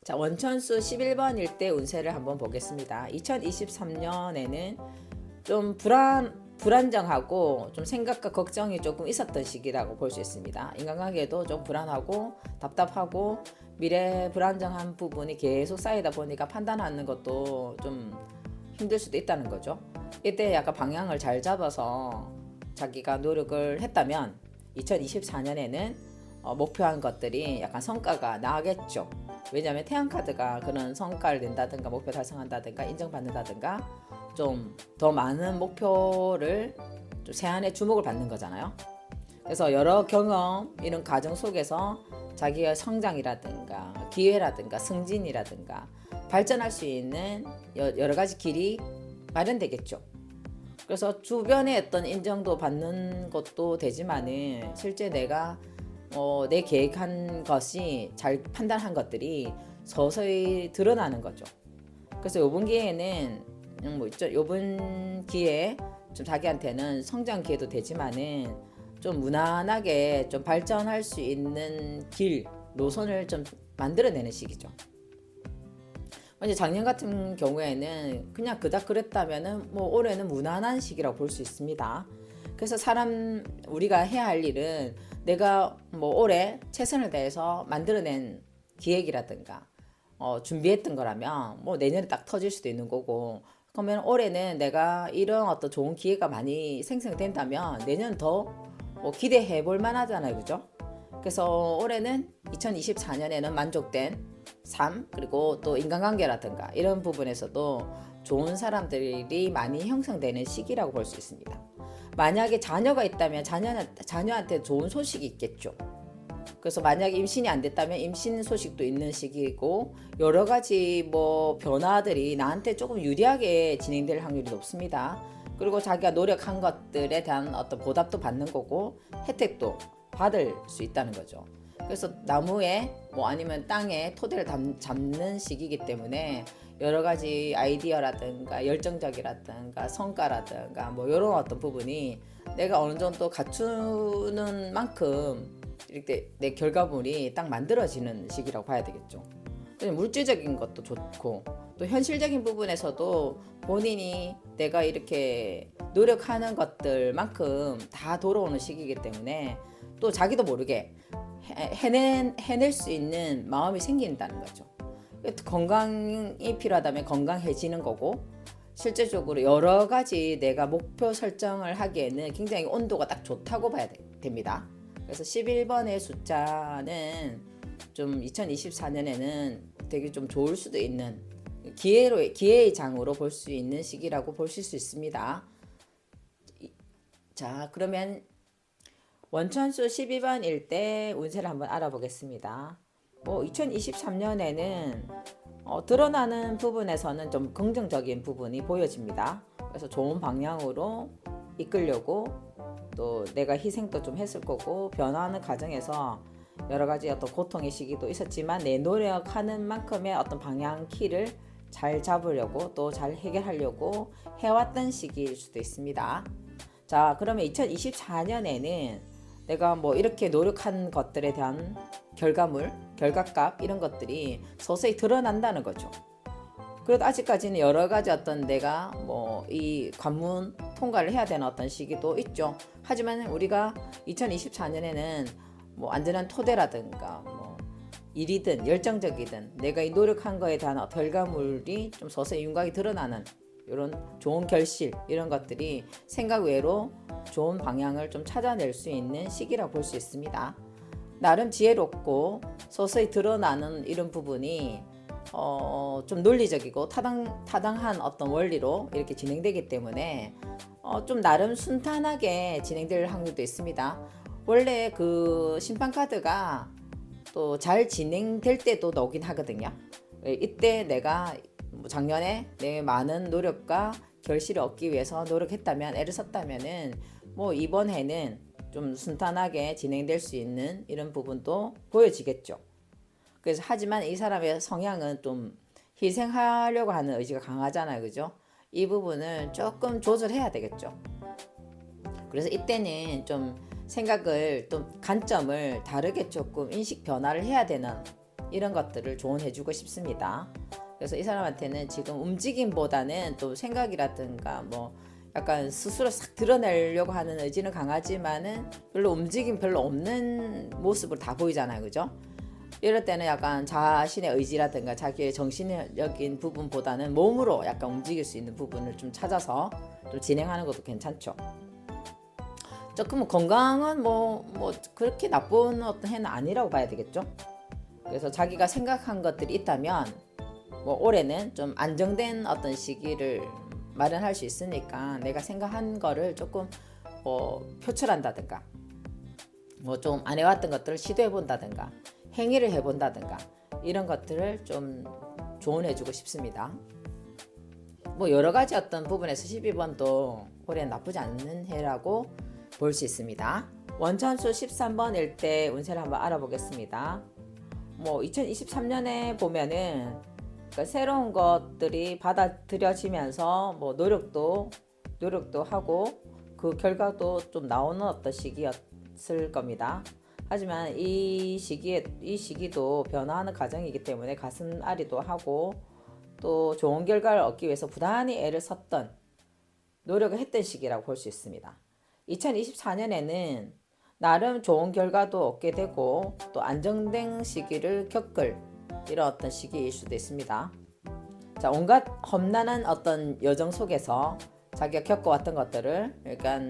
자, 원천수 11번 일대 운세를 한번 보겠습니다. 2023년에는 좀 불안정하고 좀 생각과 걱정이 조금 있었던 시기라고 볼 수 있습니다. 인간관계도 좀 불안하고 답답하고 미래 불안정한 부분이 계속 쌓이다 보니까 판단하는 것도 좀 힘들 수도 있다는 거죠. 이때 약간 방향을 잘 잡아서 자기가 노력을 했다면 2024년에는 목표한 것들이 약간 성과가 나겠죠. 왜냐하면 태양카드가 그런 성과를 낸다든가 목표 달성한다든가 인정받는다든가 좀 더 많은 목표를 좀 세안의 주목을 받는 거잖아요. 그래서 여러 경험 이런 과정 속에서 자기의 성장이라든가 기회라든가 승진이라든가 발전할 수 있는 여러 가지 길이 마련되겠죠. 그래서 주변의 어떤 인정도 받는 것도 되지만은 실제 내가 내 계획한 것이 잘 판단한 것들이 서서히 드러나는 거죠. 그래서 요번 기회에는 요번 기회에 좀 자기한테는 성장 기회도 되지만은 좀 무난하게 좀 발전할 수 있는 길, 노선을 좀 만들어내는 시기죠. 이제 작년 같은 경우에는 그냥 그닥 그랬다면은 올해는 무난한 시기라고 볼 수 있습니다. 그래서 우리가 해야 할 일은 내가 올해 최선을 다해서 만들어낸 기획이라든가 준비했던 거라면 내년에 딱 터질 수도 있는 거고, 그러면 올해는 내가 이런 어떤 좋은 기회가 많이 생성된다면 내년 더 기대해 볼 만하잖아요, 그죠? 그래서 올해는 2024년에는 만족된 삶, 그리고 또 인간관계라든가 이런 부분에서도 좋은 사람들이 많이 형성되는 시기라고 볼 수 있습니다. 만약에 자녀가 있다면 자녀한테 좋은 소식이 있겠죠. 그래서 만약에 임신이 안 됐다면 임신 소식도 있는 시기이고, 여러 가지 변화들이 나한테 조금 유리하게 진행될 확률이 높습니다. 그리고 자기가 노력한 것들에 대한 어떤 보답도 받는 거고 혜택도 받을 수 있다는 거죠. 그래서 나무에 아니면 땅에 토대를 잡는 시기이기 때문에 여러 가지 아이디어라든가 열정적이라든가 성과라든가 이런 어떤 부분이 내가 어느 정도 갖추는 만큼 이렇게 내 결과물이 딱 만들어지는 시기라고 봐야 되겠죠. 물질적인 것도 좋고 또 현실적인 부분에서도 본인이 내가 이렇게 노력하는 것들만큼 다 돌아오는 시기이기 때문에 또 자기도 모르게 해낼 수 있는 마음이 생긴다는 거죠. 건강이 필요하다면 건강해지는 거고, 실제적으로 여러 가지 내가 목표 설정을 하기에는 굉장히 온도가 딱 좋다고 봐야 됩니다. 그래서 11번의 숫자는 좀 2024년에는 되게 좀 좋을 수도 있는 기회의 장으로 볼 수 있는 시기라고 보실 수 있습니다. 자, 그러면 원천수 12번 일대 운세를 한번 알아보겠습니다. 2023년에는 드러나는 부분에서는 좀 긍정적인 부분이 보여집니다. 그래서 좋은 방향으로 이끌려고, 또 내가 희생도 좀 했을 거고, 변화하는 과정에서 여러 가지 어떤 고통의 시기도 있었지만 내 노력하는 만큼의 어떤 방향 키를 잘 잡으려고 또 잘 해결하려고 해왔던 시기일 수도 있습니다. 자, 그러면 2024년에는 내가 이렇게 노력한 것들에 대한 결과물, 결과값 이런 것들이 서서히 드러난다는 거죠. 그래도 아직까지는 여러 가지 어떤 내가 이 관문 통과를 해야 되는 어떤 시기도 있죠. 하지만 우리가 2024년에는 안전한 토대라든가 일이든 열정적이든 내가 이 노력한 거에 대한 결과물이 좀 서서히 윤곽이 드러나는 이런 좋은 결실, 이런 것들이 생각 외로 좋은 방향을 좀 찾아낼 수 있는 시기라고 볼 수 있습니다. 나름 지혜롭고 서서히 드러나는 이런 부분이 좀 논리적이고 타당한 어떤 원리로 이렇게 진행되기 때문에 좀 나름 순탄하게 진행될 확률도 있습니다. 원래 그 심판카드가 또 잘 진행될 때도 나오긴 하거든요. 이때 내가 작년에 내 많은 노력과 결실을 얻기 위해서 노력했다면, 애를 썼다면은 이번 해는 좀 순탄하게 진행될 수 있는 이런 부분도 보여지겠죠. 그래서 하지만 이 사람의 성향은 좀 희생하려고 하는 의지가 강하잖아요, 그죠? 이 부분을 조금 조절해야 되겠죠. 그래서 이때는 좀 생각을, 또 관점을 다르게 조금 인식 변화를 해야 되는 이런 것들을 조언해주고 싶습니다. 그래서 이 사람한테는 지금 움직임보다는 또 생각이라든가 뭐 약간 스스로 싹 드러내려고 하는 의지는 강하지만은 별로 움직임 별로 없는 모습으로 다 보이잖아요, 그죠? 이럴 때는 약간 자신의 의지라든가 자기의 정신적인 부분보다는 몸으로 약간 움직일 수 있는 부분을 좀 찾아서 좀 진행하는 것도 괜찮죠. 조금 건강은 뭐 그렇게 나쁜 어떤 해는 아니라고 봐야 되겠죠. 그래서 자기가 생각한 것들이 있다면 뭐 올해는 좀 안정된 어떤 시기를 마련할 수 있으니까 내가 생각한 거를 조금 표출한다든가 뭐 좀 안 해왔던 것들을 시도해 본다든가 행위를 해 본다든가 이런 것들을 좀 조언해주고 싶습니다. 뭐 여러 가지 어떤 부분에서 12번도 올해는 나쁘지 않는 해라고 볼 수 있습니다. 원천수 13번 일대 운세를 한번 알아보겠습니다. 뭐 2023년에 보면은 그러니까 새로운 것들이 받아들여지면서 뭐 노력도 하고 그 결과도 좀 나오는 어떤 시기였을 겁니다. 하지만 이 시기도 변화하는 과정이기 때문에 가슴 앓이도 하고 또 좋은 결과를 얻기 위해서 부단히 애를 썼던 노력을 했던 시기라고 볼 수 있습니다. 2024년에는 나름 좋은 결과도 얻게 되고 또 안정된 시기를 겪을 이런 어떤 시기일 수도 있습니다. 자, 온갖 험난한 어떤 여정 속에서 자기가 겪어왔던 것들을 그러니까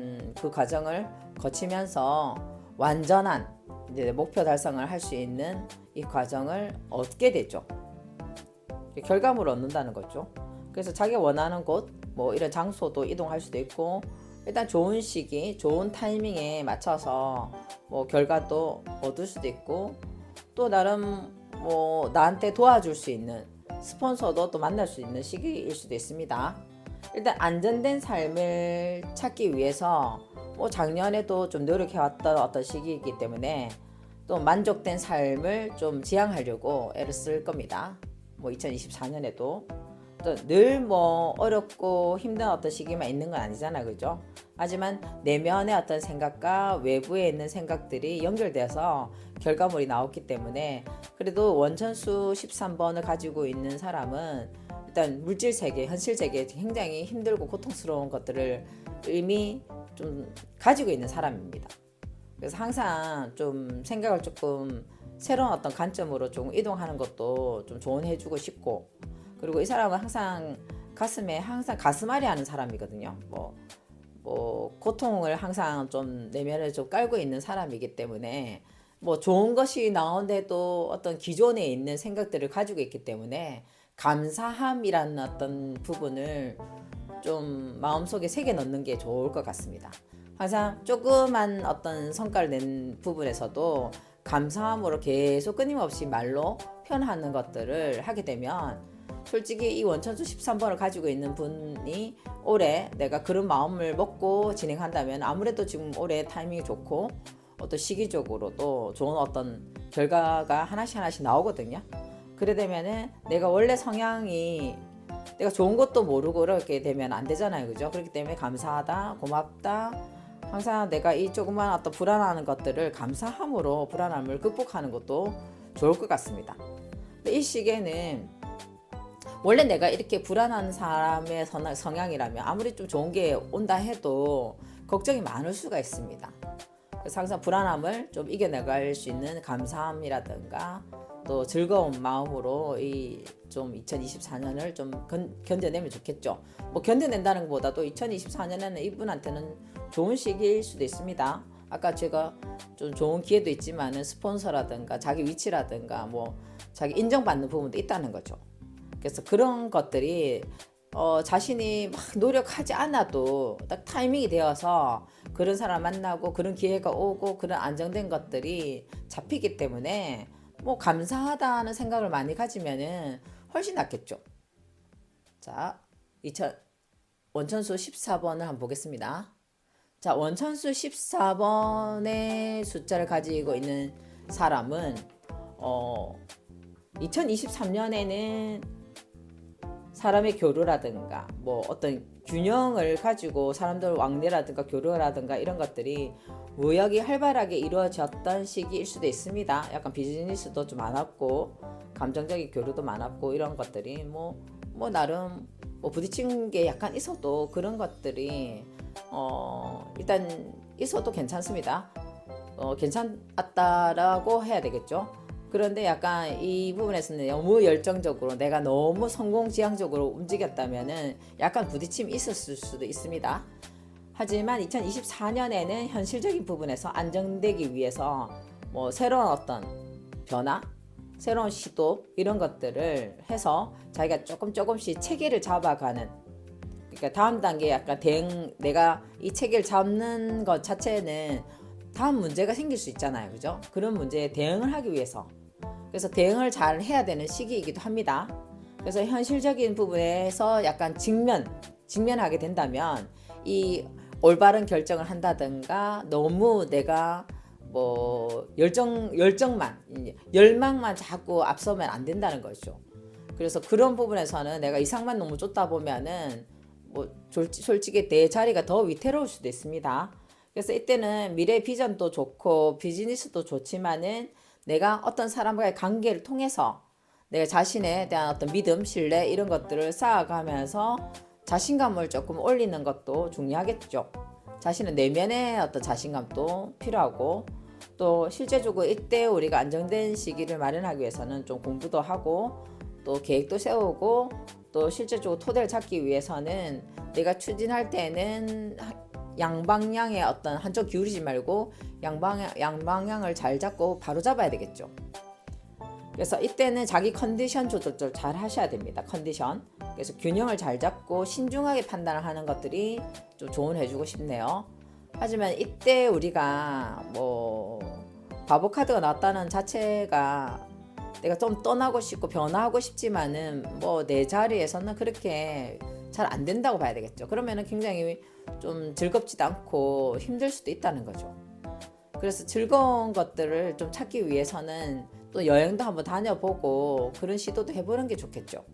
그 과정을 거치면서 완전한 이제 목표 달성을 할 수 있는 이 과정을 얻게 되죠. 결과물을 얻는다는 거죠. 그래서 자기가 원하는 곳, 뭐 이런 장소도 이동할 수도 있고 일단 좋은 시기, 좋은 타이밍에 맞춰서 뭐 결과도 얻을 수도 있고 또 나름 뭐 나한테 도와줄 수 있는 스폰서도 또 만날 수 있는 시기일 수도 있습니다. 일단 안정된 삶을 찾기 위해서 뭐 작년에도 좀 노력해왔던 어떤 시기이기 때문에 또 만족된 삶을 좀 지향하려고 애를 쓸 겁니다. 뭐 2024년에도 또 늘 뭐 어렵고 힘든 어떤 시기만 있는 건 아니잖아요, 그죠? 하지만 내면의 어떤 생각과 외부에 있는 생각들이 연결돼서 결과물이 나왔기 때문에 그래도 원천수 13번을 가지고 있는 사람은 일단 물질 세계, 현실 세계에 굉장히 힘들고 고통스러운 것들을 이미 좀 가지고 있는 사람입니다. 그래서 항상 좀 생각을 조금 새로운 어떤 관점으로 좀 이동하는 것도 좀 조언해주고 싶고 그리고 이 사람은 항상 가슴에 항상 가슴앓이 하는 사람이거든요. 뭐 고통을 항상 좀 내면에 좀 깔고 있는 사람이기 때문에 뭐 좋은 것이 나오는데도 어떤 기존에 있는 생각들을 가지고 있기 때문에 감사함이라는 어떤 부분을 좀 마음속에 새겨 넣는 게 좋을 것 같습니다. 항상 조그만 어떤 성과를 낸 부분에서도 감사함으로 계속 끊임없이 말로 표현하는 것들을 하게 되면 솔직히 이 원천수 13번을 가지고 있는 분이 올해 내가 그런 마음을 먹고 진행한다면 아무래도 지금 올해 타이밍이 좋고 어떤 시기적으로도 좋은 어떤 결과가 하나씩 나오거든요. 그래 되면은 내가 원래 성향이 내가 좋은 것도 모르고 그렇게 되면 안 되잖아요, 그죠? 그렇기 때문에 감사하다, 고맙다. 항상 내가 이 조그만 어떤 불안하는 것들을 감사함으로 불안함을 극복하는 것도 좋을 것 같습니다. 근데 이 시기에는 원래 내가 이렇게 불안한 사람의 성향이라면 아무리 좀 좋은 게 온다 해도 걱정이 많을 수가 있습니다. 그래서 항상 불안함을 좀 이겨나갈 수 있는 감사함이라든가 또 즐거운 마음으로 이 좀 2024년을 좀 견뎌내면 좋겠죠. 뭐 견뎌낸다는 것보다도 2024년에는 이분한테는 좋은 시기일 수도 있습니다. 아까 제가 좀 좋은 기회도 있지만은 스폰서라든가 자기 위치라든가 뭐 자기 인정받는 부분도 있다는 거죠. 그래서 그런 것들이 자신이 막 노력하지 않아도 딱 타이밍이 되어서 그런 사람 만나고 그런 기회가 오고 그런 안정된 것들이 잡히기 때문에 뭐 감사하다는 생각을 많이 가지면은 훨씬 낫겠죠. 자, 원천수 14번을 한번 보겠습니다. 자, 원천수 14번의 숫자를 가지고 있는 사람은 2023년에는 사람의 교류라든가 뭐 어떤 균형을 가지고 사람들 왕래라든가 교류라든가 이런 것들이 무역이 활발하게 이루어졌던 시기일 수도 있습니다. 약간 비즈니스도 좀 많았고 감정적인 교류도 많았고 이런 것들이 뭐 나름 뭐 부딪힌 게 약간 있어도 그런 것들이 일단 있어도 괜찮습니다. 괜찮았다라고 해야 되겠죠. 그런데 약간 이 부분에서는 너무 열정적으로 내가 너무 성공지향적으로 움직였다면은 약간 부딪힘이 있었을 수도 있습니다. 하지만 2024년에는 현실적인 부분에서 안정되기 위해서 뭐 새로운 어떤 변화, 새로운 시도 이런 것들을 해서 자기가 조금씩 체계를 잡아가는, 그러니까 다음 단계 약간 내가 이 체계를 잡는 것 자체는 다음 문제가 생길 수 있잖아요. 그죠? 그런 문제에 대응을 하기 위해서, 그래서 대응을 잘 해야 되는 시기이기도 합니다. 그래서 현실적인 부분에서 약간 직면하게 된다면 이 올바른 결정을 한다든가 너무 내가 뭐 열망만 자꾸 앞서면 안 된다는 거죠. 그래서 그런 부분에서는 내가 이상만 너무 쫓다 보면은 뭐 솔직히 내 자리가 더 위태로울 수도 있습니다. 그래서 이때는 미래 비전도 좋고 비즈니스도 좋지만은 내가 어떤 사람과의 관계를 통해서 내 자신에 대한 어떤 믿음, 신뢰 이런 것들을 쌓아가면서 자신감을 조금 올리는 것도 중요하겠죠. 자신의 내면의 어떤 자신감도 필요하고, 또 실제적으로 이때 우리가 안정된 시기를 마련하기 위해서는 좀 공부도 하고 또 계획도 세우고 또 실제적으로 토대를 찾기 위해서는 내가 추진할 때는 양방향의 어떤 한쪽 기울이지 말고 양방향을 잘 잡고 바로 잡아야 되겠죠. 그래서 이때는 자기 컨디션 조절 잘 하셔야 됩니다. 컨디션. 그래서 균형을 잘 잡고 신중하게 판단을 하는 것들이 좀 조언해주고 싶네요. 하지만 이때 우리가 뭐 바보 카드가 나왔다는 자체가 내가 좀 떠나고 싶고 변화하고 싶지만은 뭐 내 자리에서는 그렇게 잘 안 된다고 봐야 되겠죠. 그러면은 굉장히 좀 즐겁지도 않고 힘들 수도 있다는 거죠. 그래서 즐거운 것들을 좀 찾기 위해서는 또 여행도 한번 다녀보고 그런 시도도 해보는 게 좋겠죠.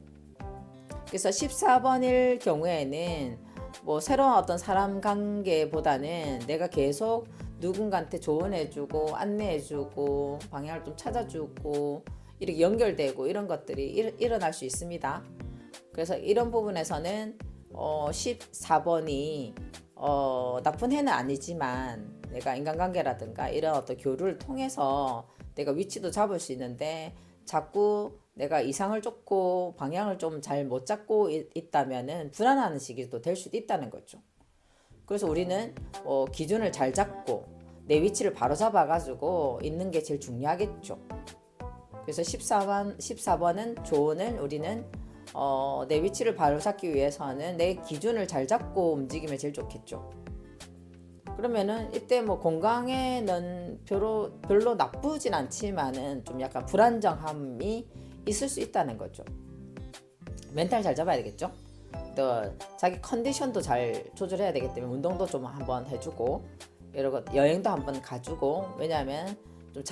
그래서 14번일 경우에는 뭐 새로운 어떤 사람 관계보다는 내가 계속 누군가한테 조언해주고 안내해주고 방향을 좀 찾아주고 이렇게 연결되고 이런 것들이 일어날 수 있습니다. 그래서 이런 부분에서는 14번이 나쁜 해는 아니지만 내가 인간관계라든가 이런 어떤 교류를 통해서 내가 위치도 잡을 수 있는데 자꾸 내가 이상을 쫓고 방향을 좀 잘 못 잡고 있다면은 불안하는 시기도 될 수도 있다는 거죠. 그래서 우리는 기준을 잘 잡고 내 위치를 바로 잡아가지고 있는 게 제일 중요하겠죠. 그래서 14번은 조언을 우리는 내 위치를 바로 잡기 위해서는 내 기준을 잘 잡고 움직이면 제일 좋겠죠. 그러면은 이때 뭐 건강에는 별로 나쁘진 않지만은 좀 약간 불안정함이 있을 수 있다는 거죠. 멘탈 잘 잡아야 되겠죠. 또 자기 컨디션도 잘 조절해야 되기 때문에 운동도 좀 한번 해주고 이러고 여행도 한번 가주고, 왜냐하면 좀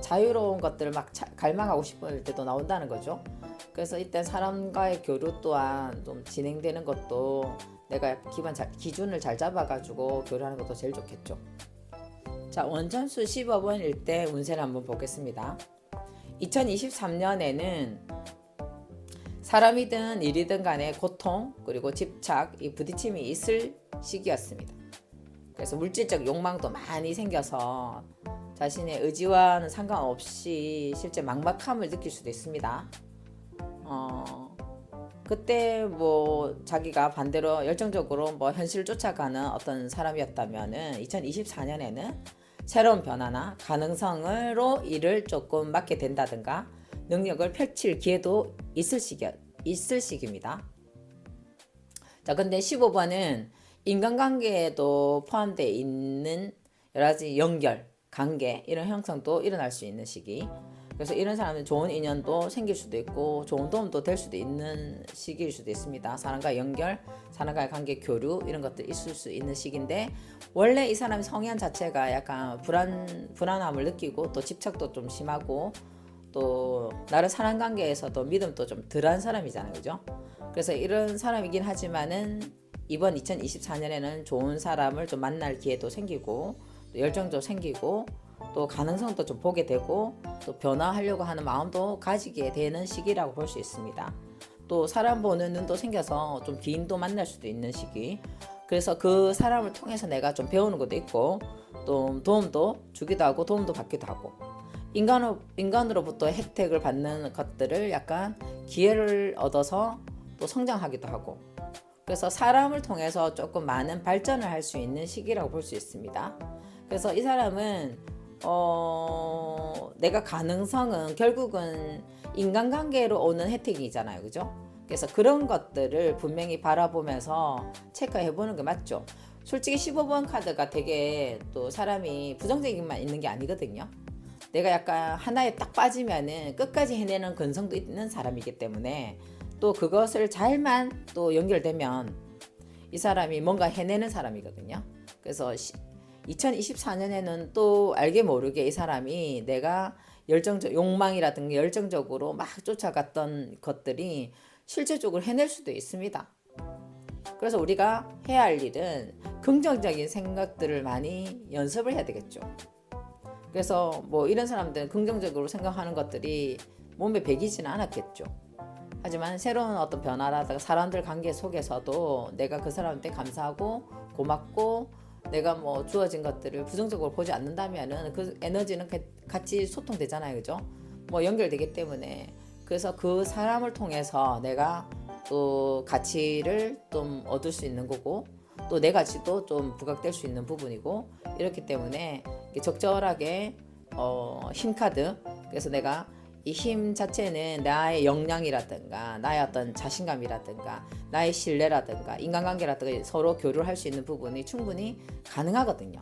자유로운 것들을 막 갈망하고 싶을 때도 나온다는 거죠. 그래서 이때 사람과의 교류 또한 좀 진행되는 것도 내가 기준을 잘 잡아가지고 교류하는 것도 제일 좋겠죠. 자, 원천수 15번일 때 운세를 한번 보겠습니다. 2023년에는 사람이든 일이든 간에 고통 그리고 집착, 이 부딪힘이 있을 시기였습니다. 그래서 물질적 욕망도 많이 생겨서 자신의 의지와는 상관없이 실제 막막함을 느낄 수도 있습니다. 그때 뭐 자기가 반대로 열정적으로 뭐 현실을 쫓아가는 어떤 사람이었다면은 2024년에는 새로운 변화나 가능성으로 일을 조금 맡게 된다든가 능력을 펼칠 기회도 있을 시기입니다. 자, 근데 15번은 인간관계에도 포함되어 있는 여러 가지 연결, 관계 이런 형성도 일어날 수 있는 시기. 그래서 이런 사람은 좋은 인연도 생길 수도 있고 좋은 도움도 될 수도 있는 시기일 수도 있습니다. 사람과의 연결, 사람과의 관계 교류 이런 것들 있을 수 있는 시기인데, 원래 이 사람의 성향 자체가 약간 불안함을 느끼고 또 집착도 좀 심하고 또 나를 사람 관계에서도 믿음도 좀 덜한 사람이잖아요. 그죠? 그래서 이런 사람이긴 하지만은 이번 2024년에는 좋은 사람을 좀 만날 기회도 생기고 열정도 생기고 또 가능성도 좀 보게 되고 또 변화하려고 하는 마음도 가지게 되는 시기라고 볼 수 있습니다. 또 사람 보는 눈도 생겨서 좀 기인도 만날 수도 있는 시기. 그래서 그 사람을 통해서 내가 좀 배우는 것도 있고 또 도움도 주기도 하고 도움도 받기도 하고 인간으로부터 혜택을 받는 것들을 약간 기회를 얻어서 또 성장하기도 하고 그래서 사람을 통해서 조금 많은 발전을 할 수 있는 시기라고 볼 수 있습니다. 그래서 이 사람은 내가 가능성은 결국은 인간관계로 오는 혜택이잖아요. 그죠? 그래서 그런 것들을 분명히 바라보면서 체크해 보는 게 맞죠. 솔직히 15번 카드가 되게 또 사람이 부정적인만 있는 게 아니거든요. 내가 약간 하나에 딱 빠지면은 끝까지 해내는 근성도 있는 사람이기 때문에 또 그것을 잘만 또 연결되면 이 사람이 뭔가 해내는 사람이거든요. 그래서 2024년에는 또 알게 모르게 이 사람이 내가 욕망이라든가 열정적으로 막 쫓아갔던 것들이 실질적으로 해낼 수도 있습니다. 그래서 우리가 해야 할 일은 긍정적인 생각들을 많이 연습을 해야 되겠죠. 그래서 뭐 이런 사람들은 긍정적으로 생각하는 것들이 몸에 배기지는 않았겠죠. 하지만 새로운 어떤 변화라든가 사람들 관계 속에서도 내가 그 사람한테 감사하고 고맙고 내가 뭐 주어진 것들을 부정적으로 보지 않는다면은 그 에너지는 같이 소통되잖아요. 그죠? 뭐 연결되기 때문에 그래서 그 사람을 통해서 내가 또 가치를 좀 얻을 수 있는 거고 또 내 가치도 좀 부각될 수 있는 부분이고 이렇기 때문에 적절하게 힘 카드 그래서 내가 이 힘 자체는 나의 역량이라든가 나의 어떤 자신감이라든가 나의 신뢰라든가 인간관계라든가 서로 교류할 수 있는 부분이 충분히 가능하거든요.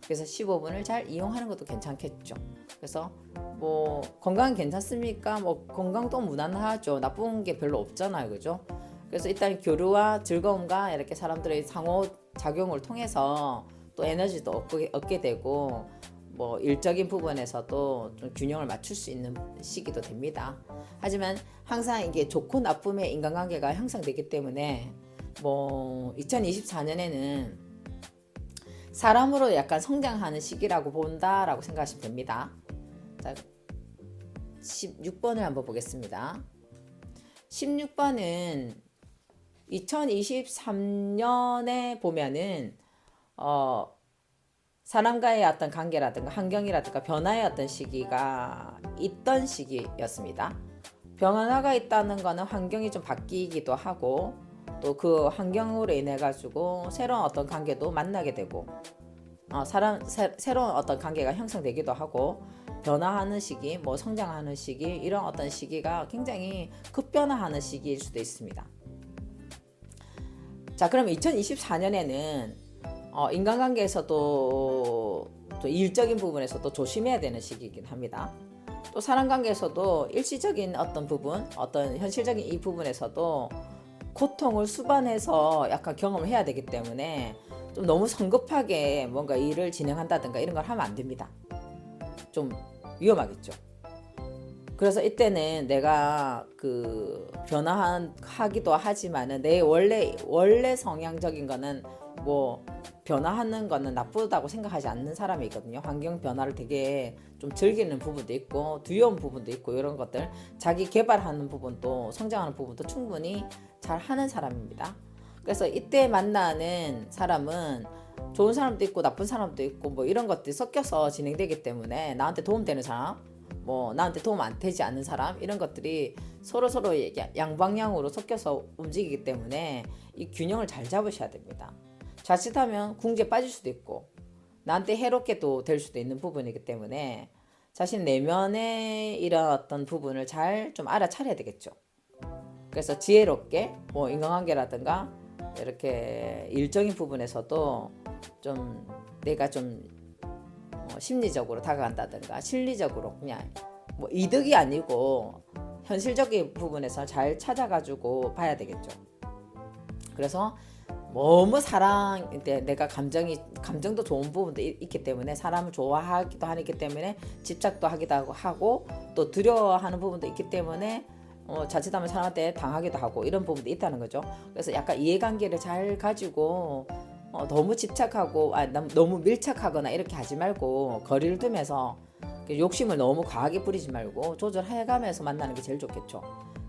그래서 15분을 잘 이용하는 것도 괜찮겠죠. 그래서 뭐 건강 괜찮습니까? 뭐 건강도 무난하죠. 나쁜 게 별로 없잖아요. 그죠? 그래서 일단 교류와 즐거움과 이렇게 사람들의 상호작용을 통해서 또 에너지도 얻게 되고 뭐 일적인 부분에서도 좀 균형을 맞출 수 있는 시기도 됩니다. 하지만 항상 이게 좋고 나쁨의 인간관계가 형성되기 때문에 뭐 2024년에는 사람으로 약간 성장하는 시기라고 본다라고 생각하시면 됩니다. 자, 16번을 한번 보겠습니다. 16번은 2023년에 보면은 사람과의 어떤 관계라든가 환경이라든가 변화의 어떤 시기가 있던 시기였습니다. 변화가 있다는 거는 환경이 좀 바뀌기도 하고 또 그 환경으로 인해 가지고 새로운 어떤 관계도 만나게 되고 새로운 어떤 관계가 형성되기도 하고 변화하는 시기, 뭐 성장하는 시기 이런 어떤 시기가 굉장히 급변화하는 시기일 수도 있습니다. 자, 그럼 2024년에는 인간관계에서도 또 일적인 부분에서도 조심해야 되는 시기이긴 합니다. 또 사람관계에서도 일시적인 어떤 부분, 어떤 현실적인 이 부분에서도 고통을 수반해서 약간 경험을 해야 되기 때문에 좀 너무 성급하게 뭔가 일을 진행한다든가 이런 걸 하면 안 됩니다. 좀 위험하겠죠. 그래서 이때는 내가 그 변화하기도 하지만은 내 원래 성향적인 거는 뭐 변화하는 거는 나쁘다고 생각하지 않는 사람이 있거든요. 환경 변화를 되게 좀 즐기는 부분도 있고 두려운 부분도 있고 이런 것들 자기 개발하는 부분도 성장하는 부분도 충분히 잘 하는 사람입니다. 그래서 이때 만나는 사람은 좋은 사람도 있고 나쁜 사람도 있고 뭐 이런 것들이 섞여서 진행되기 때문에 나한테 도움되는 사람 뭐 나한테 도움 안 되지 않는 사람 이런 것들이 서로 양방향으로 섞여서 움직이기 때문에 이 균형을 잘 잡으셔야 됩니다. 자칫하면 궁지에 빠질 수도 있고 나한테 해롭게도 될 수도 있는 부분이기 때문에 자신 내면의 이런 어떤 부분을 잘 좀 알아차려야 되겠죠. 그래서 지혜롭게 뭐 인간관계라든가 이렇게 일적인 부분에서도 좀 내가 좀 심리적으로 다가간다든가 실리적으로 그냥 뭐 이득이 아니고 현실적인 부분에서 잘 찾아가지고 봐야 되겠죠. 그래서 너무 내가 감정도 좋은 부분도 있기 때문에 사람을 좋아하기도 하기 때문에 집착도 하기도 하고 또 두려워하는 부분도 있기 때문에 자칫하면 사람한테 당하기도 하고 이런 부분도 있다는 거죠. 그래서 약간 이해관계를 잘 가지고 너무 집착하고 너무 밀착하거나 이렇게 하지 말고 거리를 두면서 욕심을 너무 과하게 부리지 말고 조절해가면서 만나는 게 제일 좋겠죠.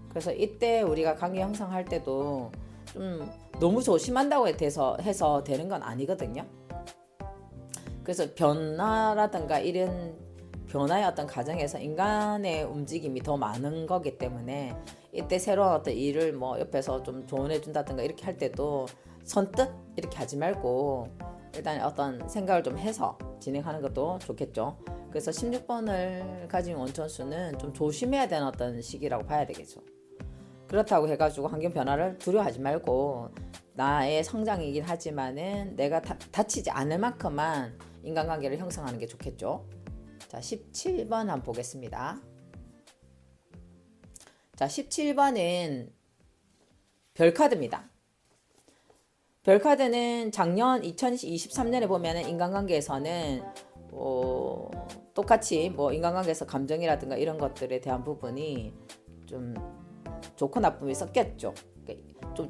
그래서 이때 우리가 관계 형성할 때도 좀 너무 조심한다고 해서 되는 건 아니거든요. 그래서 변화라든가 이런 변화의 어떤 과정에서 인간의 움직임이 더 많은 거기 때문에 이때 새로운 어떤 일을 뭐 옆에서 좀 조언해 준다든가 이렇게 할 때도 선뜻 이렇게 하지 말고 일단 어떤 생각을 좀 해서 진행하는 것도 좋겠죠. 그래서 16번을 가진 원천수는 좀 조심해야 되는 어떤 시기라고 봐야 되겠죠. 그렇다고 해가지고 환경 변화를 두려워하지 말고 나의 성장이긴 하지만은 내가 다치지 않을 만큼만 인간관계를 형성하는 게 좋겠죠. 자, 17번 한번 보겠습니다. 자, 17번은 별카드입니다. 별카드는 작년 2023년에 보면은 인간관계에서는 똑같이 뭐 인간관계에서 감정이라든가 이런 것들에 대한 부분이 좀 좋고 나쁨이 섞였죠. 좀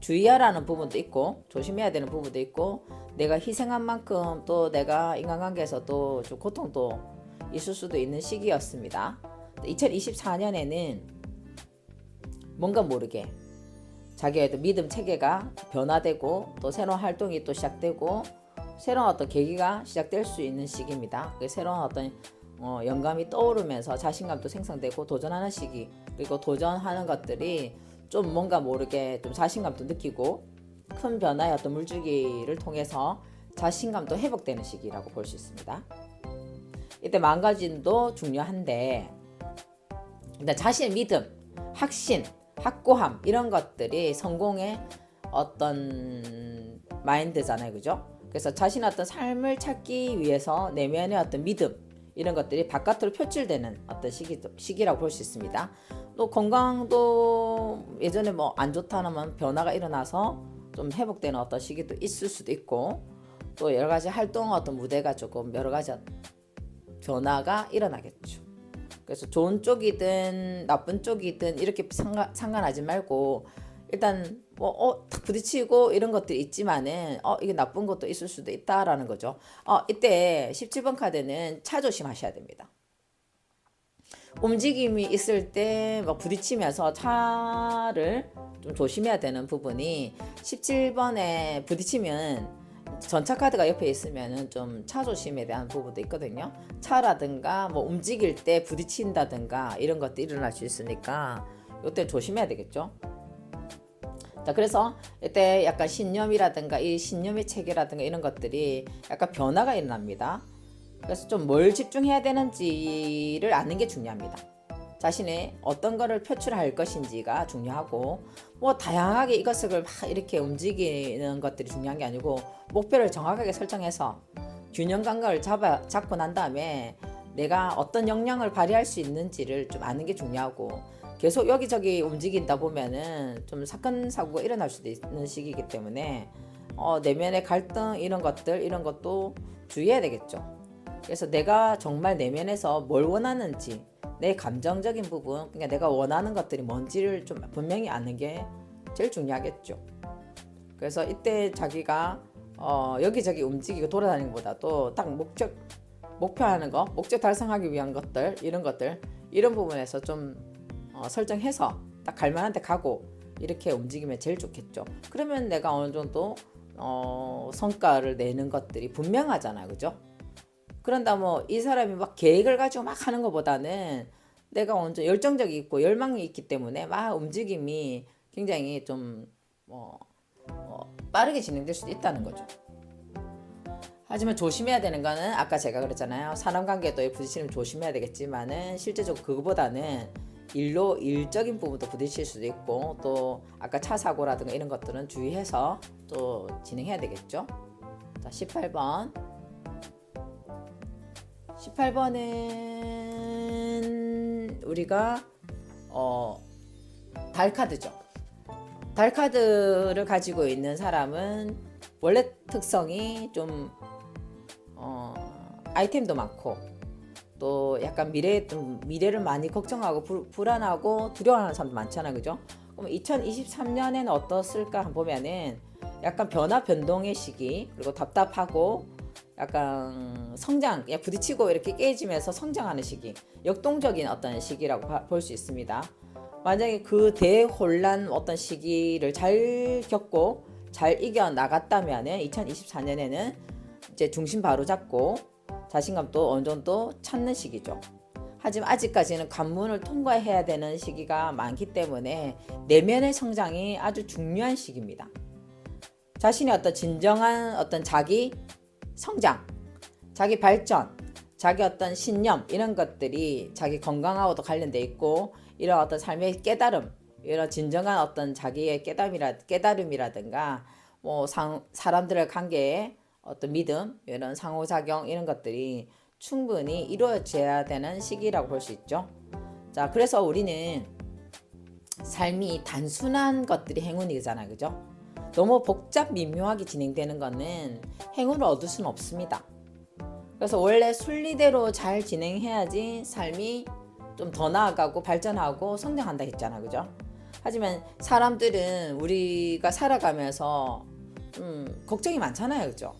주의하라는 부분도 있고 조심해야 되는 부분도 있고 내가 희생한 만큼 또 내가 인간관계에서도 좀 고통도 있을 수도 있는 시기였습니다. 2024년에는 뭔가 모르게 자기의 믿음 체계가 변화되고 또 새로운 활동이 또 시작되고 새로운 어떤 계기가 시작될 수 있는 시기입니다. 새로운 어떤 영감이 떠오르면서 자신감도 생성되고 도전하는 시기, 그리고 도전하는 것들이 좀 뭔가 모르게 좀 자신감도 느끼고 큰 변화의 어떤 물줄기를 통해서 자신감도 회복되는 시기라고 볼 수 있습니다. 이때 마음가짐도 중요한데 일단 자신의 믿음, 확신, 확고함 이런 것들이 성공의 어떤 마인드잖아요, 그죠? 그래서 자신의 어떤 삶을 찾기 위해서 내면의 어떤 믿음 이런 것들이 바깥으로 표출되는 어떤 시기라고 볼 수 있습니다. 또 건강도 예전에 뭐 안 좋다는 변화가 일어나서 좀 회복되는 어떤 시기도 있을 수도 있고 또 여러 가지 활동 어떤 무대가 조금 여러 가지 변화가 일어나겠죠. 그래서 좋은 쪽이든 나쁜 쪽이든 이렇게 상관하지 말고 일단 뭐 탁 부딪히고 이런 것들이 있지만은 이게 나쁜 것도 있을 수도 있다라는 거죠. 이때 17번 카드는 차 조심하셔야 됩니다. 움직임이 있을 때 막 부딪히면서 차를 좀 조심해야 되는 부분이 17번에 부딪히면 전차 카드가 옆에 있으면은 좀 차 조심에 대한 부분도 있거든요. 차라든가 뭐 움직일 때 부딪힌다든가 이런 것도 일어날 수 있으니까 이때 조심해야 되겠죠. 자, 그래서 이때 약간 신념이라든가 이 신념의 체계라든가 이런 것들이 약간 변화가 일어납니다. 그래서 좀 뭘 집중해야 되는지를 아는 게 중요합니다. 자신의 어떤 거를 표출할 것인지가 중요하고 뭐 다양하게 이것을 막 이렇게 움직이는 것들이 중요한 게 아니고 목표를 정확하게 설정해서 균형 감각을 잡고 난 다음에 내가 어떤 역량을 발휘할 수 있는지를 좀 아는 게 중요하고 계속 여기저기 움직인다 보면은 좀 사건 사고가 일어날 수도 있는 시기이기 때문에 내면의 갈등 이런 것도 주의해야 되겠죠. 그래서 내가 정말 내면에서 뭘 원하는지 내 감정적인 부분, 그러니까 내가 원하는 것들이 뭔지를 좀 분명히 아는 게 제일 중요하겠죠. 그래서 이때 자기가 여기저기 움직이고 돌아다니는 것보다도 딱 목표하는 거, 목적 달성하기 위한 것들, 이런 부분에서 좀 설정해서 딱 갈 만한 데 가고 이렇게 움직이면 제일 좋겠죠. 그러면 내가 어느 정도 성과를 내는 것들이 분명하잖아요, 그죠? 그런다 뭐 이 사람이 막 계획을 가지고 막 하는 것보다는 내가 먼저 열정적이 있고 열망이 있기 때문에 막 움직임이 굉장히 좀 빠르게 진행될 수도 있다는 거죠. 하지만 조심해야 되는 거는 아까 제가 그랬잖아요. 사람관계도 부딪히면 조심해야 되겠지만은 실제적으로 그거보다는 일적인 부분도 부딪힐 수도 있고 또 아까 차 사고라든가 이런 것들은 주의해서 또 진행해야 되겠죠. 자, 18번은 우리가 달카드죠. 달카드를 가지고 있는 사람은 원래 특성이 좀 아이템도 많고 또 약간 미래를 많이 걱정하고 불안하고 두려워하는 사람도 많잖아요, 그죠? 그럼 2023년에는 어떻을까 보면은 약간 변화 변동의 시기, 그리고 답답하고 약간 성장, 부딪히고 이렇게 깨지면서 성장하는 시기, 역동적인 어떤 시기라고 볼 수 있습니다. 만약에 그 대혼란 어떤 시기를 잘 겪고 잘 이겨 나갔다면 2024년에는 이제 중심 바로 잡고 자신감도 어느 정도 찾는 시기죠. 하지만 아직까지는 관문을 통과해야 되는 시기가 많기 때문에 내면의 성장이 아주 중요한 시기입니다. 자신의 어떤 진정한 어떤 자기 성장, 자기 발전, 자기 어떤 신념 이런 것들이 자기 건강하고도 관련돼 있고, 이런 어떤 삶의 깨달음, 이런 진정한 어떤 자기의 깨달음이라든가 뭐 사람들의 관계에 어떤 믿음, 이런 상호작용 이런 것들이 충분히 이루어져야 되는 시기라고 볼 수 있죠. 자, 그래서 우리는 삶이 단순한 것들이 행운이잖아요, 그죠? 너무 복잡 미묘하게 진행되는 거는 행운을 얻을 수는 없습니다. 그래서 원래 순리대로 잘 진행해야지 삶이 좀 더 나아가고 발전하고 성장한다 했잖아, 그죠? 하지만 사람들은 우리가 살아가면서 걱정이 많잖아요, 그죠?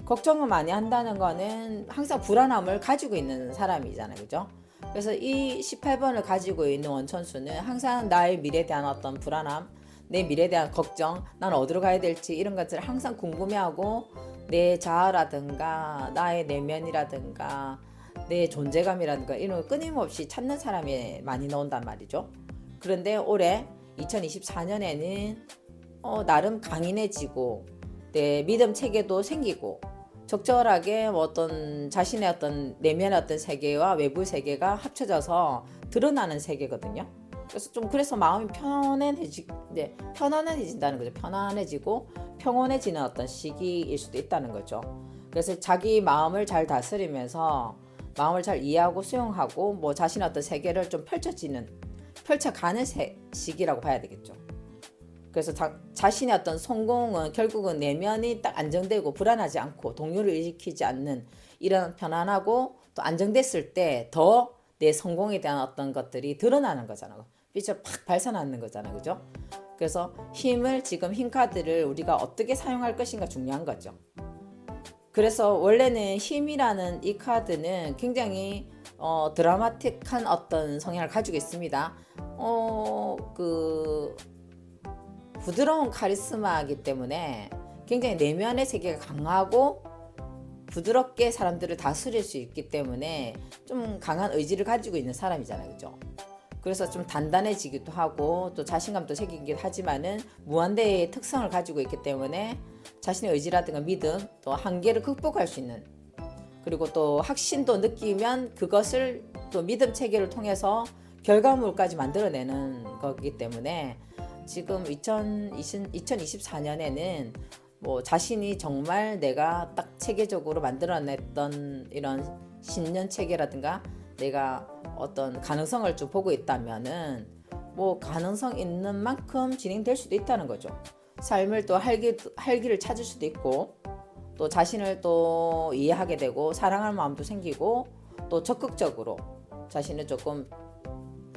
걱정을 많이 한다는 거는 항상 불안함을 가지고 있는 사람이잖아요, 그죠? 그래서 이 18번을 가지고 있는 원천수는 항상 나의 미래에 대한 어떤 불안함, 내 미래에 대한 걱정, 난 어디로 가야 될지 이런 것들을 항상 궁금해하고, 내 자아라든가 나의 내면이라든가 내 존재감이라든가 이런 걸 끊임없이 찾는 사람이 많이 나온단 말이죠. 그런데 올해 2024년에는 나름 강인해지고 내 믿음 체계도 생기고 적절하게 어떤 자신의 어떤 내면의 어떤 세계와 외부 세계가 합쳐져서 드러나는 세계거든요. 그래서 마음이 편안해진다는 거죠. 편안해지고 평온해지는 어떤 시기일 수도 있다는 거죠. 그래서 자기 마음을 잘 다스리면서 마음을 잘 이해하고 수용하고 뭐 자신의 어떤 세계를 좀 펼쳐가는 시기라고 봐야 되겠죠. 그래서 자신의 어떤 성공은 결국은 내면이 딱 안정되고 불안하지 않고 동요를 일으키지 않는 이런 편안하고 또 안정됐을 때 더 내 성공에 대한 어떤 것들이 드러나는 거잖아요. 빛을 팍 발산하는 거잖아요, 그죠? 그래서 지금 힘 카드를 우리가 어떻게 사용할 것인가 중요한 거죠. 그래서 원래는 힘이라는 이 카드는 굉장히 드라마틱한 어떤 성향을 가지고 있습니다. 부드러운 카리스마이기 때문에 굉장히 내면의 세계가 강하고 부드럽게 사람들을 다스릴 수 있기 때문에 좀 강한 의지를 가지고 있는 사람이잖아요, 그죠? 그래서 좀 단단해지기도 하고 또 자신감도 생기기도 하지만은 무한대의 특성을 가지고 있기 때문에 자신의 의지라든가 믿음, 또 한계를 극복할 수 있는, 그리고 또 확신도 느끼면 그것을 또 믿음 체계를 통해서 결과물까지 만들어내는 거기 때문에 지금 2024년에는 뭐 자신이 정말 내가 딱 체계적으로 만들어냈던 이런 신년 체계라든가 내가 어떤 가능성을 좀 보고 있다면은 뭐 가능성 있는 만큼 진행될 수도 있다는 거죠. 삶을 또 활기를 찾을 수도 있고 또 자신을 또 이해하게 되고 사랑할 마음도 생기고 또 적극적으로 자신을 조금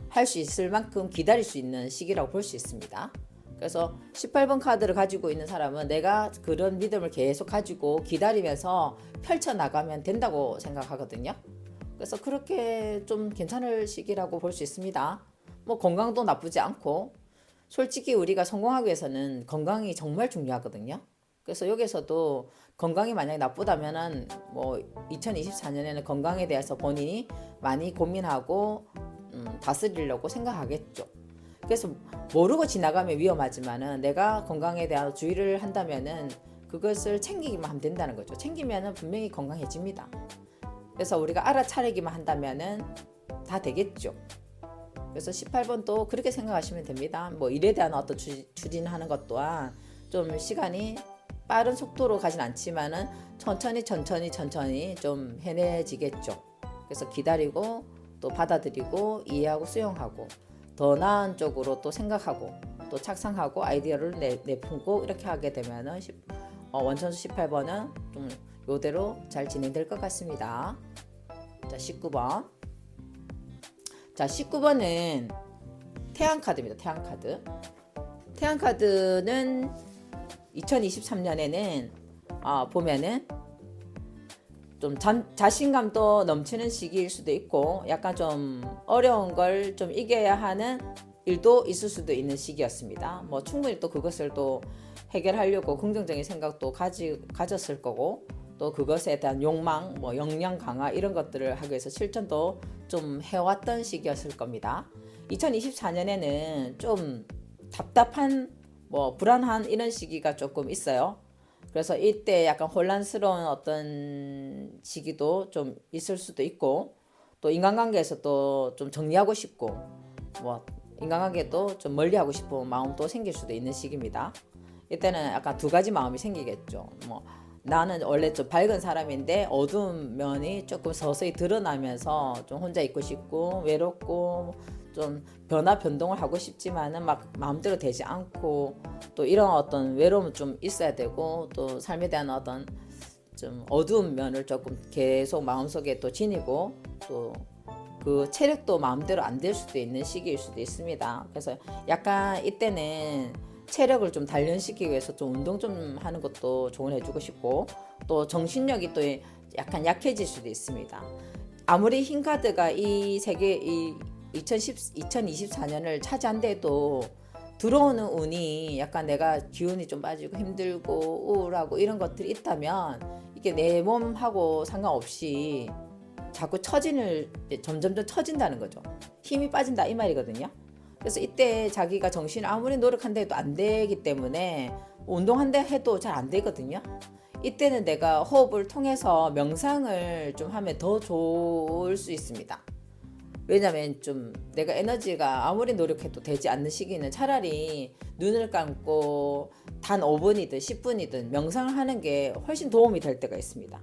할 수 있을 만큼 기다릴 수 있는 시기라고 볼 수 있습니다. 그래서 18번 카드를 가지고 있는 사람은 내가 그런 믿음을 계속 가지고 기다리면서 펼쳐나가면 된다고 생각하거든요. 그래서 그렇게 좀 괜찮을 시기라고 볼 수 있습니다. 뭐 건강도 나쁘지 않고, 솔직히 우리가 성공하기 위해서는 건강이 정말 중요하거든요. 그래서 여기서도 건강이 만약에 나쁘다면은 뭐 2024년에는 건강에 대해서 본인이 많이 고민하고 다스리려고 생각하겠죠. 그래서 모르고 지나가면 위험하지만은 내가 건강에 대한 주의를 한다면은 그것을 챙기기만 하면 된다는 거죠. 챙기면은 분명히 건강해집니다. 그래서 우리가 알아차리기만 한다면은 다 되겠죠. 그래서 18번도 그렇게 생각하시면 됩니다. 뭐 일에 대한 어떤 추진하는 것 또한 좀 시간이 빠른 속도로 가진 않지만은 천천히 좀 해내지겠죠. 그래서 기다리고 또 받아들이고 이해하고 수용하고 더 나은 쪽으로 또 생각하고 또 착상하고 아이디어를 내품고 이렇게 하게 되면은 원천수 18번은 좀 요대로 잘 진행될 것 같습니다. 자, 19번. 자, 19번은 태양카드입니다. 태양카드는 2023년에는 보면은 좀 자신감도 넘치는 시기일 수도 있고 약간 좀 어려운 걸 좀 이겨야 하는 일도 있을 수도 있는 시기였습니다. 뭐 충분히 또 그것을 또 해결하려고 긍정적인 생각도 가졌을 거고 또 그것에 대한 욕망, 뭐 역량 강화 이런 것들을 하기 위해서 실천도 좀 해왔던 시기였을 겁니다. 2024년에는 좀 답답한 뭐 불안한 이런 시기가 조금 있어요. 그래서 이때 약간 혼란스러운 어떤 시기도 좀 있을 수도 있고 또 인간관계에서 또 좀 정리하고 싶고 뭐 인간관계도 좀 멀리하고 싶은 마음도 생길 수도 있는 시기입니다. 이때는 약간 두 가지 마음이 생기겠죠. 뭐 나는 원래 좀 밝은 사람인데 어두운 면이 조금 서서히 드러나면서 좀 혼자 있고 싶고 외롭고 좀 변동을 하고 싶지만은 막 마음대로 되지 않고 또 이런 어떤 외로움은 좀 있어야 되고 또 삶에 대한 어떤 좀 어두운 면을 조금 계속 마음속에 또 지니고 또 그 체력도 마음대로 안 될 수도 있는 시기일 수도 있습니다. 그래서 약간 이때는 체력을 좀 단련시키기 위해서 좀 운동 좀 하는 것도 조언해주고 싶고 또 정신력이 또 약간 약해질 수도 있습니다. 아무리 흰 카드가 이 2024년을 차지한데도 들어오는 운이 약간 내가 기운이 좀 빠지고 힘들고 우울하고 이런 것들이 있다면 이게 내 몸하고 상관없이 자꾸 점점점 처진다는 거죠. 힘이 빠진다 이 말이거든요. 그래서 이때 자기가 정신을 아무리 노력한다 해도 안 되기 때문에 운동한다 해도 잘 안 되거든요. 이때는 내가 호흡을 통해서 명상을 좀 하면 더 좋을 수 있습니다. 왜냐면 좀 내가 에너지가 아무리 노력해도 되지 않는 시기는 차라리 눈을 감고 단 5분이든 10분이든 명상을 하는 게 훨씬 도움이 될 때가 있습니다.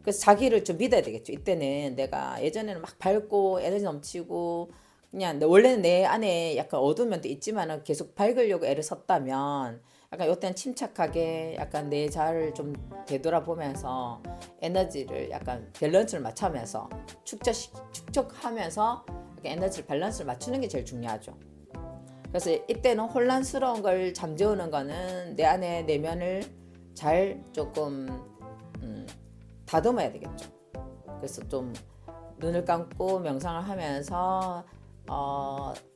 그래서 자기를 좀 믿어야 되겠죠. 이때는 내가 예전에는 막 밝고 에너지 넘치고 그냥 원래는 내 안에 약간 어두운 면도 있지만은 계속 밝으려고 애를 썼다면 약간 이때는 침착하게 약간 내 자아를 좀 되돌아보면서 에너지를 약간 밸런스를 맞추면서 축적하면서 에너지 밸런스를 맞추는 게 제일 중요하죠. 그래서 이때는 혼란스러운 걸 잠재우는 거는 내 안에 내면을 잘 조금 다듬어야 되겠죠. 그래서 좀 눈을 감고 명상을 하면서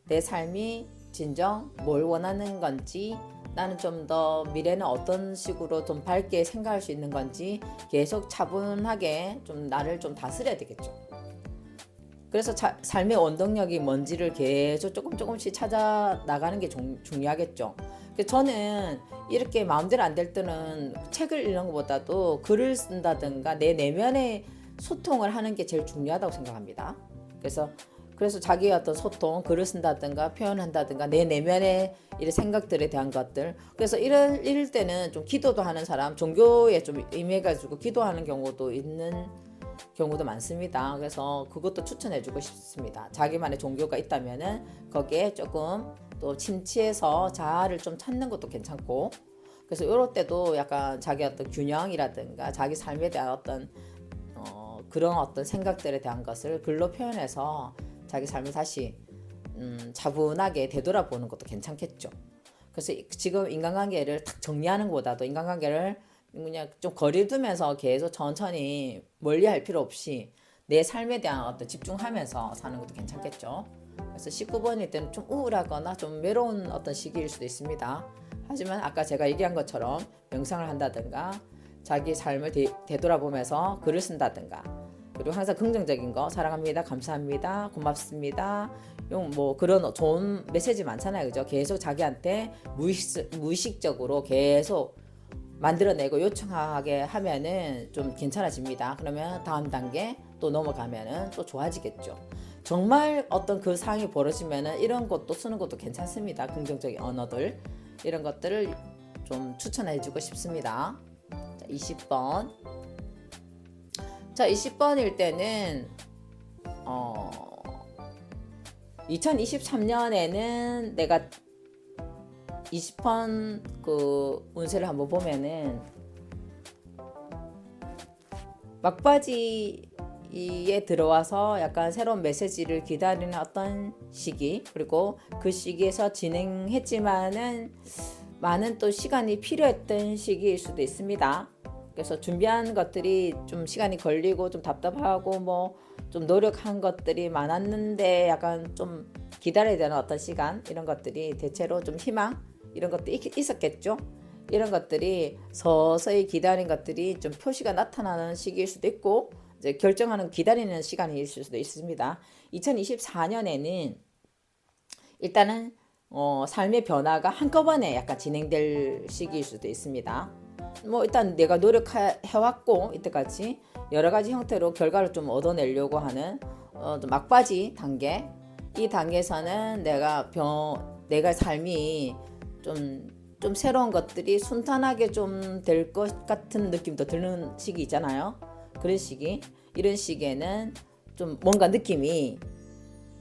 내 삶이 진정 뭘 원하는 건지 나는 좀 더 미래는 어떤 식으로 좀 밝게 생각할 수 있는 건지 계속 차분하게 좀 나를 좀 다스려야 되겠죠. 그래서 삶의 원동력이 뭔지를 계속 조금씩 찾아 나가는 게 중요하겠죠. 저는 이렇게 마음대로 안 될 때는 책을 읽는 것보다도 글을 쓴다든가 내 내면의 소통을 하는 게 제일 중요하다고 생각합니다. 그래서 자기의 어떤 소통, 글을 쓴다든가 표현한다든가 내 내면의 이런 생각들에 대한 것들. 그래서 이럴 때는 좀 기도도 하는 사람, 종교에 좀 임해가지고 기도하는 경우도 있는 경우도 많습니다. 그래서 그것도 추천해주고 싶습니다. 자기만의 종교가 있다면은 거기에 조금 또 침체해서 자아를 좀 찾는 것도 괜찮고. 그래서 이럴 때도 약간 자기 어떤 균형이라든가 자기 삶에 대한 어떤 그런 어떤 생각들에 대한 것을 글로 표현해서 자기 삶을 다시 차분하게 되돌아보는 것도 괜찮겠죠. 그래서 지금 인간관계를 딱 정리하는 것보다도 인간관계를 그냥 좀 거리를 두면서 계속 천천히 멀리할 필요 없이 내 삶에 대한 어떤 집중하면서 사는 것도 괜찮겠죠. 그래서 19번일 때는 좀 우울하거나 좀 외로운 어떤 시기일 수도 있습니다. 하지만 아까 제가 얘기한 것처럼 명상을 한다든가 자기 삶을 되돌아보면서 글을 쓴다든가 그리고 항상 긍정적인 거 사랑합니다, 감사합니다, 고맙습니다. 뭐 그런 좋은 메시지 많잖아요, 그죠? 계속 자기한테 무의식적으로 계속 만들어내고 요청하게 하면은 좀 괜찮아집니다. 그러면 다음 단계 또 넘어가면은 또 좋아지겠죠. 정말 어떤 그 상황이 벌어지면은 이런 것도 쓰는 것도 괜찮습니다. 긍정적인 언어들 이런 것들을 좀 추천해주고 싶습니다. 자, 20번. 자, 20번일 때는 2023년에는 내가 20번 그 운세를 한번 보면은 막바지에 들어와서 약간 새로운 메시지를 기다리는 어떤 시기 그리고 그 시기에서 진행했지만은 많은 또 시간이 필요했던 시기일 수도 있습니다. 그래서 준비한 것들이 좀 시간이 걸리고 좀 답답하고 뭐 좀 노력한 것들이 많았는데 약간 좀 기다려야 되는 어떤 시간 이런 것들이 대체로 좀 희망 이런 것도 있었겠죠. 이런 것들이 서서히 기다린 것들이 좀 표시가 나타나는 시기일 수도 있고 이제 결정하는 기다리는 시간이 있을 수도 있습니다. 2024년에는 일단은 삶의 변화가 한꺼번에 약간 진행될 시기일 수도 있습니다. 뭐 일단 내가 노력해왔고 이때까지 여러 가지 형태로 결과를 좀 얻어내려고 하는 좀 막바지 단계 이 단계에서는 내가 삶이 좀 새로운 것들이 순탄하게 좀 될 것 같은 느낌도 드는 시기 있잖아요. 그런 시기 이런 시기에는 좀 뭔가 느낌이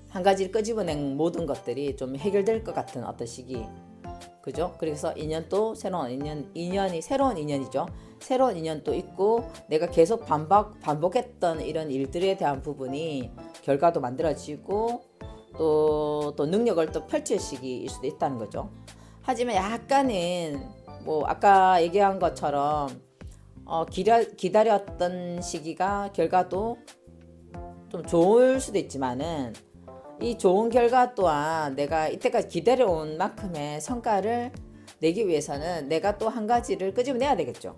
한 가지를 끄집어낸 모든 것들이 좀 해결될 것 같은 어떤 시기 그죠? 그래서 인연 또 새로운 인연이 새로운 인연이죠. 새로운 인연도 있고 내가 계속 반복했던 이런 일들에 대한 부분이 결과도 만들어지고 또 능력을 또 펼칠 시기일 수도 있다는 거죠. 하지만 약간은 뭐 아까 얘기한 것처럼 기다렸던 시기가 결과도 좀 좋을 수도 있지만은 이 좋은 결과 또한 내가 이때까지 기다려온 만큼의 성과를 내기 위해서는 내가 또 한 가지를 끄집어내야 되겠죠.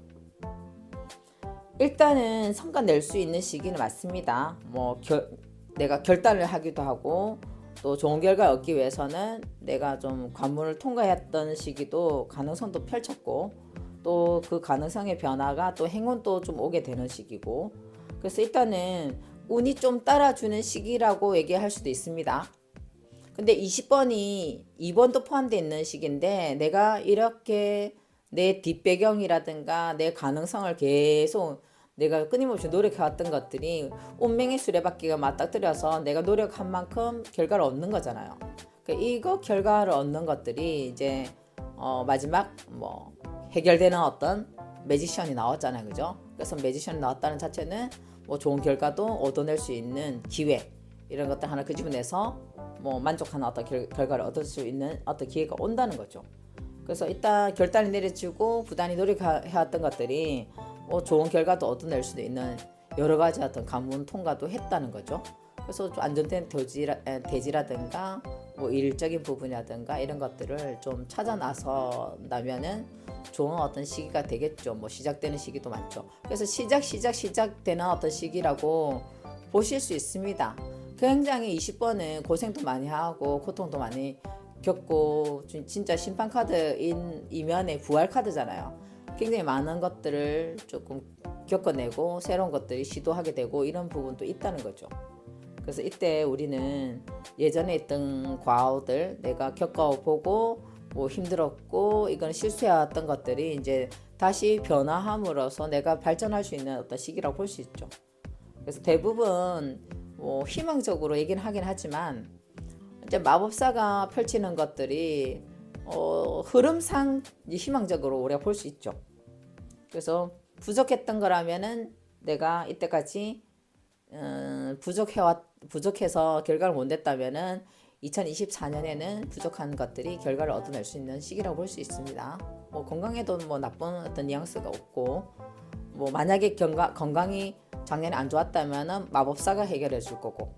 일단은 성과 낼 수 있는 시기는 맞습니다. 내가 결단을 하기도 하고 또 좋은 결과를 얻기 위해서는 내가 좀 관문을 통과했던 시기도 가능성도 펼쳤고 또 그 가능성의 변화가 또 행운도 좀 오게 되는 시기고 그래서 일단은 운이 좀 따라주는 시기라고 얘기할 수도 있습니다. 근데 20번이 2번도 포함되어 있는 시기인데 내가 이렇게 내 뒷배경이라든가 내 가능성을 계속 내가 끊임없이 노력해왔던 것들이 운명의 수레바퀴가 맞닥뜨려서 내가 노력한 만큼 결과를 얻는 거잖아요. 이거 결과를 얻는 것들이 이제 마지막 뭐 해결되는 어떤 매지션이 나왔잖아요. 그죠? 그래서 매지션이 나왔다는 자체는 뭐 좋은 결과도 얻어낼 수 있는 기회 이런 것들 하나 끄집어내서 뭐 만족하는 어떤 결과를 얻을 수 있는 어떤 기회가 온다는 거죠. 그래서 일단 결단이 내려지고 부단히 노력해왔던 것들이 좋은 결과도 얻어낼 수도 있는 여러 가지 어떤 관문 통과도 했다는 거죠. 그래서 좀 안정된 대지라든가 뭐 일적인 부분이라든가 이런 것들을 좀 찾아 나선다면은 좋은 어떤 시기가 되겠죠. 뭐 시작되는 시기도 많죠. 그래서 시작되는 어떤 시기라고 보실 수 있습니다. 굉장히 20번은 고생도 많이 하고 고통도 많이 겪고 진짜 심판 카드인 이면의 부활 카드잖아요. 굉장히 많은 것들을 조금 겪어내고 새로운 것들이 시도하게 되고 이런 부분도 있다는 거죠. 그래서 이때 우리는 예전에 있던 과오들 내가 겪어보고 뭐 힘들었고 이건 실수해왔던 것들이 이제 다시 변화함으로써 내가 발전할 수 있는 어떤 시기라고 볼 수 있죠. 그래서 대부분 뭐 희망적으로 얘기는 하긴 하지만 이제 마법사가 펼치는 것들이 흐름상 희망적으로 우리가 볼 수 있죠. 그래서 부족했던 거라면은 내가 이때까지 부족해서 결과를 못 냈다면은 2024년에는 부족한 것들이 결과를 얻어낼 수 있는 시기라고 볼 수 있습니다. 뭐 건강에도 뭐 나쁜 어떤 뉘앙스가 없고 뭐 만약에 건강이 작년에 안 좋았다면은 마법사가 해결해 줄 거고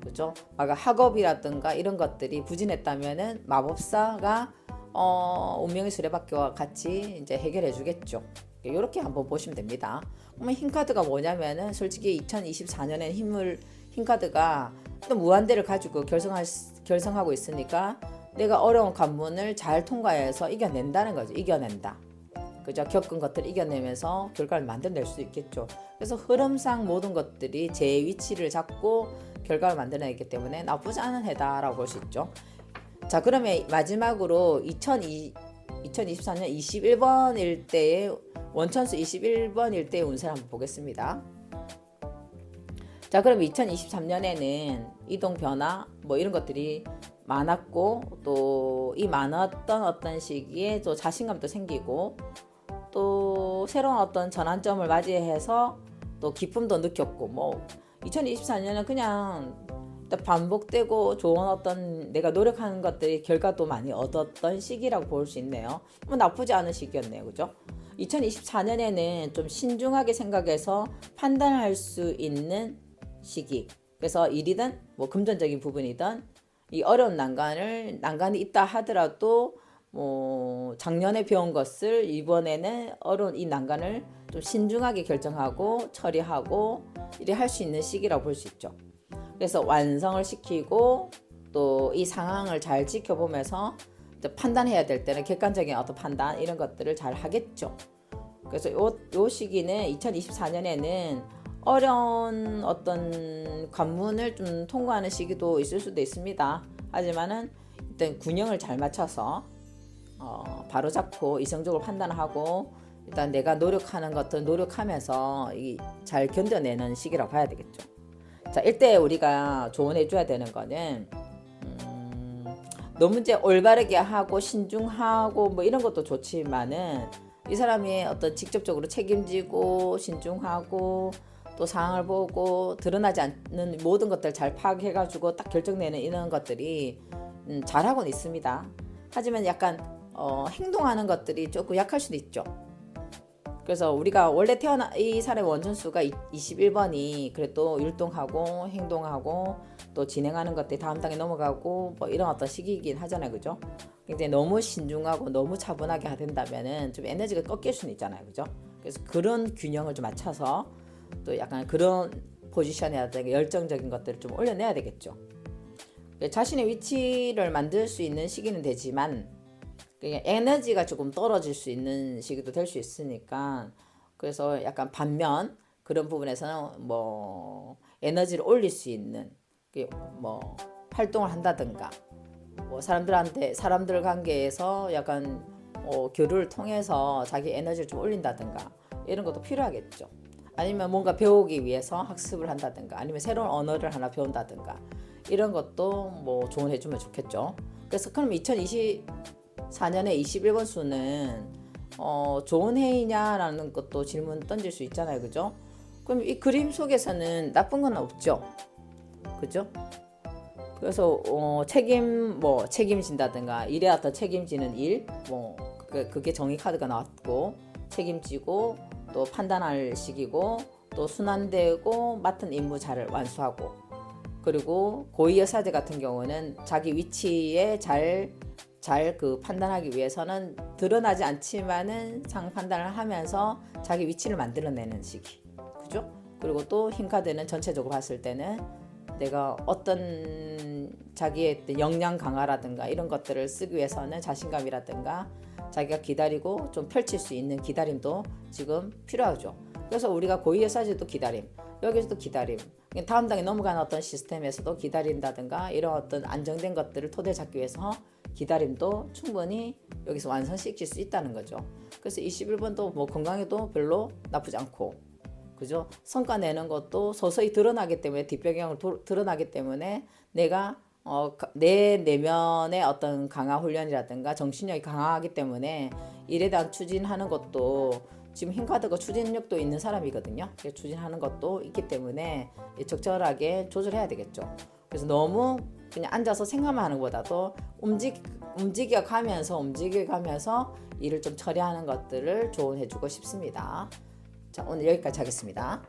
그죠? 학업이라든가 이런 것들이 부진했다면은 마법사가 운명의 수레바퀴와 같이 이제 해결해 주겠죠. 이렇게 한번 보시면 됩니다. 그러면 흰 카드가 뭐냐면은 솔직히 2024년엔 흰 카드가 또 무한대를 가지고 결성하고 있으니까 내가 어려운 관문을 잘 통과해서 이겨낸다는 거죠. 이겨낸다. 그죠? 겪은 것들을 이겨내면서 결과를 만들어낼 수 있겠죠. 그래서 흐름상 모든 것들이 제 위치를 잡고 결과를 만들어내기 때문에 나쁘지 않은 해다라고 볼 수 있죠. 자, 그러면 마지막으로 2024년 21번 일대의 원천수 21번 일대의 운세를 한번 보겠습니다. 자, 그럼 2023년에는 이동 변화 뭐 이런 것들이 많았고 또 이 많았던 어떤 시기에 또 자신감도 생기고 또 새로운 어떤 전환점을 맞이해서 또 기쁨도 느꼈고 뭐 2024년은 그냥 반복되고 좋은 어떤 내가 노력하는 것들이 결과도 많이 얻었던 시기라고 볼 수 있네요. 뭐 나쁘지 않은 시기였네요. 그죠? 2024년에는 좀 신중하게 생각해서 판단할 수 있는 시기. 그래서 일이든 뭐 금전적인 부분이든 이 어려운 난간이 있다 하더라도 뭐 작년에 배운 것을 이번에는 어려운 이 난간을 좀 신중하게 결정하고 처리하고 이래 할 수 있는 시기라고 볼 수 있죠. 그래서 완성을 시키고 또 이 상황을 잘 지켜보면서 판단해야 될 때는 객관적인 어떤 판단 이런 것들을 잘 하겠죠. 그래서 요 시기는 2024년에는 어려운 어떤 관문을 좀 통과하는 시기도 있을 수도 있습니다. 하지만은 일단 균형을 잘 맞춰서 바로 잡고 이성적으로 판단하고 일단 내가 노력하는 것들 노력하면서 잘 견뎌내는 시기라고 봐야 되겠죠. 자, 이때 우리가 조언해 줘야 되는 거는 너무 이제 올바르게 하고 신중하고 뭐 이런 것도 좋지만은 이 사람이 어떤 직접적으로 책임지고 신중하고 또 상황을 보고 드러나지 않는 모든 것들 잘 파악해가지고 딱 결정내는 이런 것들이 잘하고는 있습니다. 하지만 약간 행동하는 것들이 조금 약할 수도 있죠. 그래서 우리가 원래 이 사람의 원천수가 21번이 그래도 율동하고 행동하고 또 진행하는 것들이 다음 단계 넘어가고 뭐 이런 어떤 시기이긴 하잖아요. 그죠? 굉장히 너무 신중하고 너무 차분하게 된다면은 좀 에너지가 꺾일 수는 있잖아요. 그죠? 그래서 그런 균형을 좀 맞춰서 또 약간 그런 포지션이라든가 열정적인 것들을 좀 올려내야 되겠죠. 자신의 위치를 만들 수 있는 시기는 되지만 에너지가 조금 떨어질 수 있는 시기도 될 수 있으니까 그래서 약간 반면 그런 부분에서는 뭐 에너지를 올릴 수 있는 뭐 활동을 한다든가 뭐 사람들 관계에서 약간 교류를 통해서 자기 에너지를 좀 올린다든가 이런 것도 필요하겠죠. 아니면 뭔가 배우기 위해서 학습을 한다든가 아니면 새로운 언어를 하나 배운다든가 이런 것도 뭐 조언해 주면 좋겠죠. 그래서 그럼 2024년에 21번 수는 좋은 해이냐라는 것도 질문 던질 수 있잖아요. 그죠? 그럼 이 그림 속에서는 나쁜 건 없죠. 그죠? 그래서 책임진다든가 일에 어떤 책임지는 일, 뭐 그게 정의 카드가 나왔고 책임지고 또 판단할 시기고 또 순환되고 맡은 임무 잘 완수하고 그리고 고위여사제 같은 경우는 자기 위치에 잘 그 판단하기 위해서는 드러나지 않지만은 상 판단을 하면서 자기 위치를 만들어내는 시기, 그죠? 그리고 또 흰 카드는 전체적으로 봤을 때는 내가 어떤 자기의 역량 강화라든가 이런 것들을 쓰기 위해서는 자신감이라든가 자기가 기다리고 좀 펼칠 수 있는 기다림도 지금 필요하죠. 그래서 우리가 고위여사제도 기다림, 여기서도 기다림, 다음 단계 넘어가는 어떤 시스템에서도 기다린다든가 이런 어떤 안정된 것들을 토대 잡기 위해서 기다림도 충분히 여기서 완성시킬 수 있다는 거죠. 그래서 21번도 뭐 건강에도 별로 나쁘지 않고, 그죠? 성과 내는 것도 서서히 드러나기 때문에 뒷배경을 드러나기 때문에 내가 내 내면의 어떤 강화 훈련이라든가 정신력이 강하기 때문에 일에 대한 추진하는 것도 지금 흰 카드가 추진력도 있는 사람이거든요. 추진하는 것도 있기 때문에 적절하게 조절해야 되겠죠. 그래서 너무 그냥 앉아서 생각만 하는 것보다도 움직여가면서 일을 좀 처리하는 것들을 조언해주고 싶습니다. 자, 오늘 여기까지 하겠습니다.